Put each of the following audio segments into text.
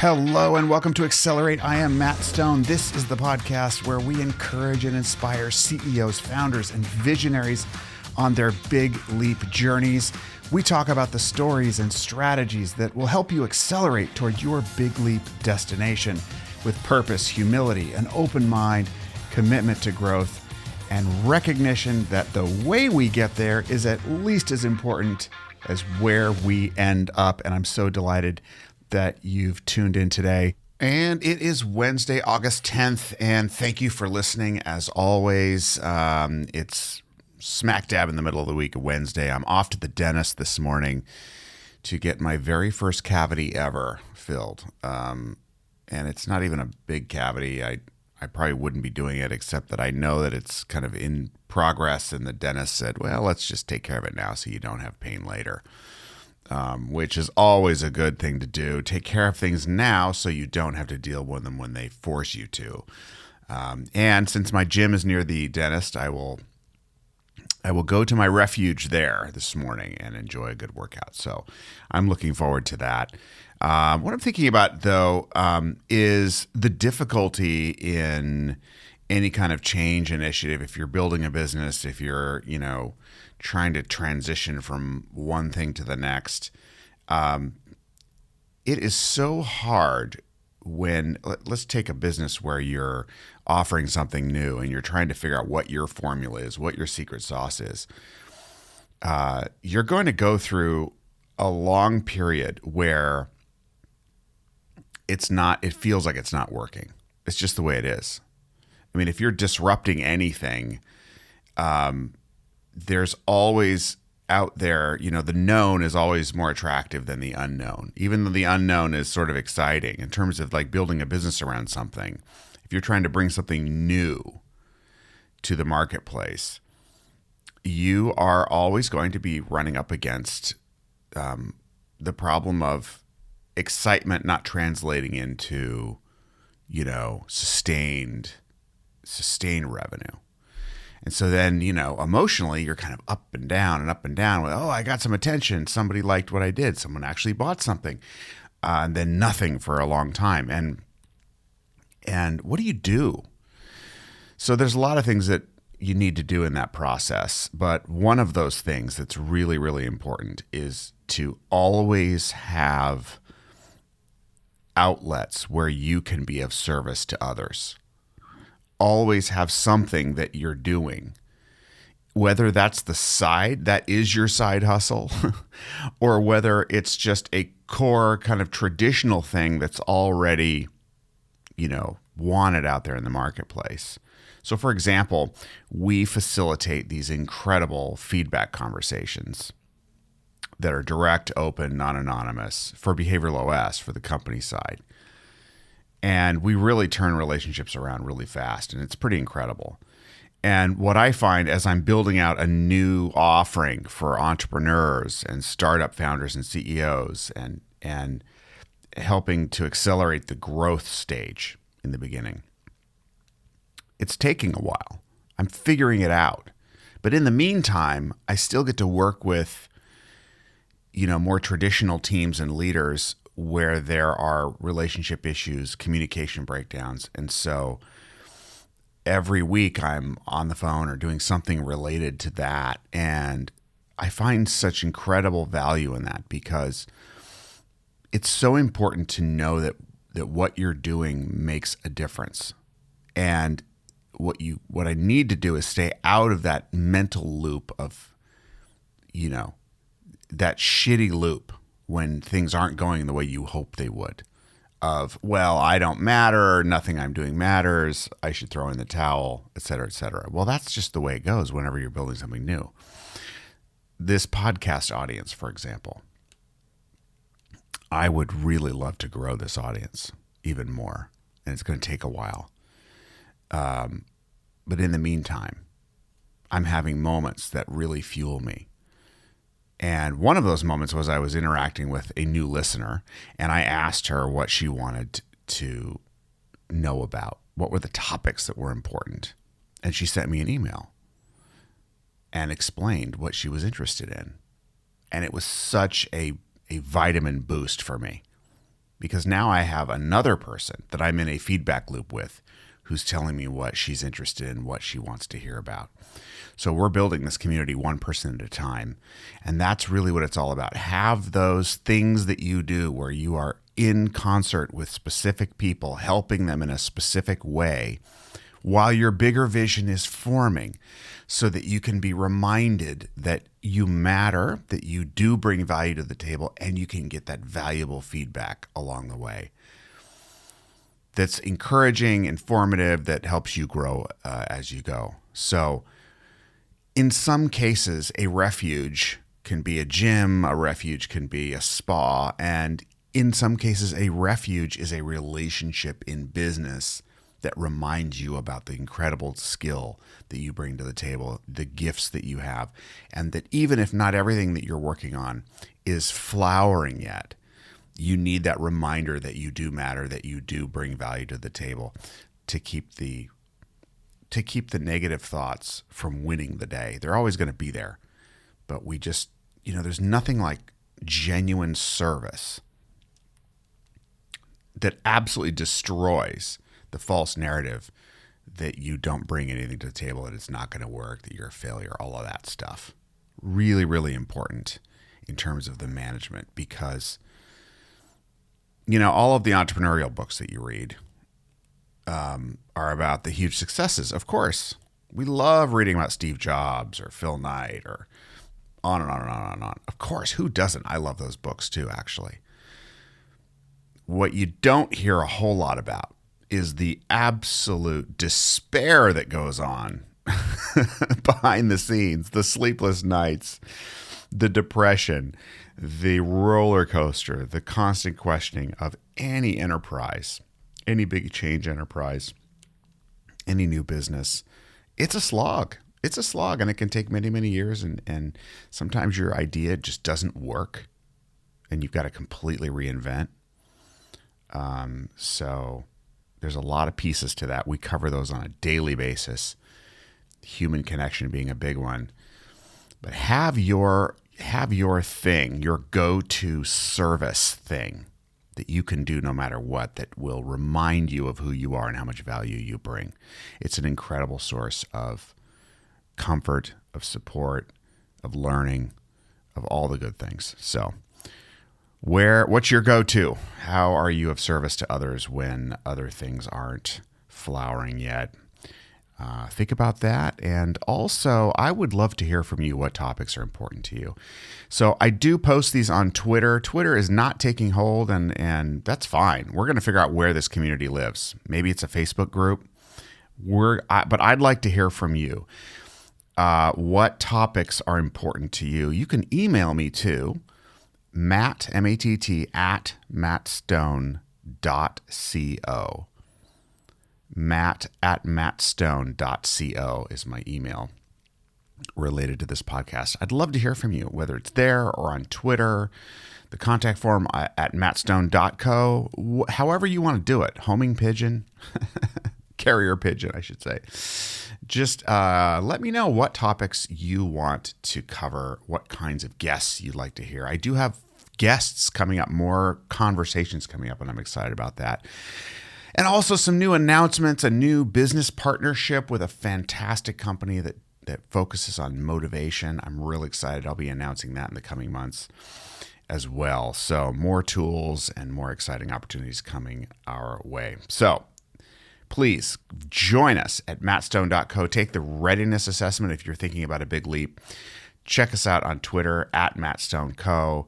Hello and welcome to Accelerate. I am Matt Stone. This is the podcast where we encourage and inspire CEOs, founders, and visionaries on their big leap journeys. We talk about the stories and strategies that will help you accelerate toward your big leap destination with purpose, humility, an open mind, commitment to growth, and recognition that the way we get there is at least as important as where we end up. And I'm so delighted that you've tuned in today. And it is Wednesday, August 10th, and thank you for listening as always. It's smack dab in the middle of the week of Wednesday. I'm off to the dentist this morning to get my very first cavity ever filled. And it's not even a big cavity. I probably wouldn't be doing it, except that I know that it's kind of in progress, and the dentist said, well, let's just take care of it now so you don't have pain later. Which is always a good thing to do. Take care of things now so you don't have to deal with them when they force you to. And since my gym is near the dentist, I will go to my refuge there this morning and enjoy a good workout. So I'm looking forward to that. What I'm thinking about, though, is the difficulty in any kind of change initiative. If you're building a business, if you're, trying to transition from one thing to the next, it is so hard when, let's take a business where you're offering something new and you're trying to figure out what your formula is, what your secret sauce is. You're going to go through a long period where it feels like it's not working. It's just the way it is. I mean, if you're disrupting anything, there's always out there, the known is always more attractive than the unknown, even though the unknown is sort of exciting in terms of like building a business around something. If you're trying to bring something new to the marketplace, you are always going to be running up against the problem of excitement not translating into, sustained revenue. And so then, emotionally, you're kind of up and down with, oh, I got some attention. Somebody liked what I did. Someone actually bought something. And then nothing for a long time. And what do you do? So there's a lot of things that you need to do in that process. But one of those things that's really, really important is to always have outlets where you can be of service to others. Always have something that you're doing, whether that's that is your side hustle, or whether it's just a core kind of traditional thing that's already, wanted out there in the marketplace. So for example, we facilitate these incredible feedback conversations that are direct, open, non-anonymous for behavioral OS for the company side. And we really turn relationships around really fast, and it's pretty incredible. And what I find as I'm building out a new offering for entrepreneurs and startup founders and CEOs and helping to accelerate the growth stage in the beginning, it's taking a while. I'm figuring it out. But in the meantime, I still get to work with, more traditional teams and leaders where there are relationship issues, communication breakdowns. And so every week I'm on the phone or doing something related to that. And I find such incredible value in that because it's so important to know that what you're doing makes a difference. And what I need to do is stay out of that mental loop of, that shitty loop when things aren't going the way you hope they would, of, well, I don't matter, nothing I'm doing matters, I should throw in the towel, et cetera, et cetera. Well, that's just the way it goes whenever you're building something new. This podcast audience, for example, I would really love to grow this audience even more, and it's going to take a while. But in the meantime, I'm having moments that really fuel me. And one of those moments was I was interacting with a new listener, and I asked her what she wanted to know about. What were the topics that were important? And she sent me an email and explained what she was interested in. And it was such a vitamin boost for me because now I have another person that I'm in a feedback loop with who's telling me what she's interested in, what she wants to hear about. So we're building this community one person at a time. And that's really what it's all about. Have those things that you do where you are in concert with specific people, helping them in a specific way while your bigger vision is forming, so that you can be reminded that you matter, that you do bring value to the table, and you can get that valuable feedback along the way. That's encouraging, informative, that helps you grow as you go. So in some cases, a refuge can be a gym, a refuge can be a spa, and in some cases, a refuge is a relationship in business that reminds you about the incredible skill that you bring to the table, the gifts that you have, and that even if not everything that you're working on is flowering yet, you need that reminder that you do matter, that you do bring value to the table to keep the negative thoughts from winning the day. They're always going to be there, but we just, there's nothing like genuine service that absolutely destroys the false narrative that you don't bring anything to the table, that it's not going to work, that you're a failure, all of that stuff. Really, really important in terms of the management, because, all of the entrepreneurial books that you read are about the huge successes. Of course, we love reading about Steve Jobs or Phil Knight or on and on and on and on. Of course, who doesn't? I love those books too, actually. What you don't hear a whole lot about is the absolute despair that goes on behind the scenes, the sleepless nights, the depression, the roller coaster, the constant questioning of any enterprise, any big change enterprise, any new business. It's a slog. It's a slog, and it can take many, many years, and sometimes your idea just doesn't work, and you've got to completely reinvent. So there's a lot of pieces to that. We cover those on a daily basis, human connection being a big one. But have your thing, your go-to service thing that you can do no matter what, that will remind you of who you are and how much value you bring. It's an incredible source of comfort, of support, of learning, of all the good things. So what's your go-to? How are you of service to others when other things aren't flowering yet? Think about that. And also, I would love to hear from you what topics are important to you. So I do post these on Twitter. Twitter is not taking hold, and that's fine. We're going to figure out where this community lives. Maybe it's a Facebook group. But I'd like to hear from you. What topics are important to you? You can email me too. Matt, M-A-T-T, at mattstone.co. Matt at mattstone.co is my email related to this podcast. I'd love to hear from you, whether it's there or on Twitter, the contact form at mattstone.co, however you want to do it. Homing pigeon, carrier pigeon, I should say. Just let me know what topics you want to cover, what kinds of guests you'd like to hear. I do have guests coming up, more conversations coming up, and I'm excited about that. And also some new announcements, a new business partnership with a fantastic company that focuses on motivation. I'm really excited. I'll be announcing that in the coming months as well. So more tools and more exciting opportunities coming our way. So please join us at mattstone.co. Take the readiness assessment if you're thinking about a big leap. Check us out on Twitter at mattstoneco.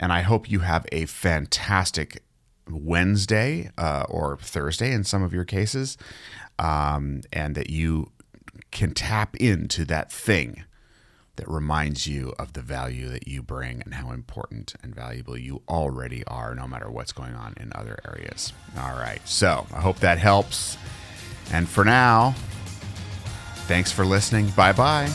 And I hope you have a fantastic Wednesday or Thursday in some of your cases, and that you can tap into that thing that reminds you of the value that you bring and how important and valuable you already are, no matter what's going on in other areas. All right, so I hope that helps. And for now, thanks for listening. Bye-bye.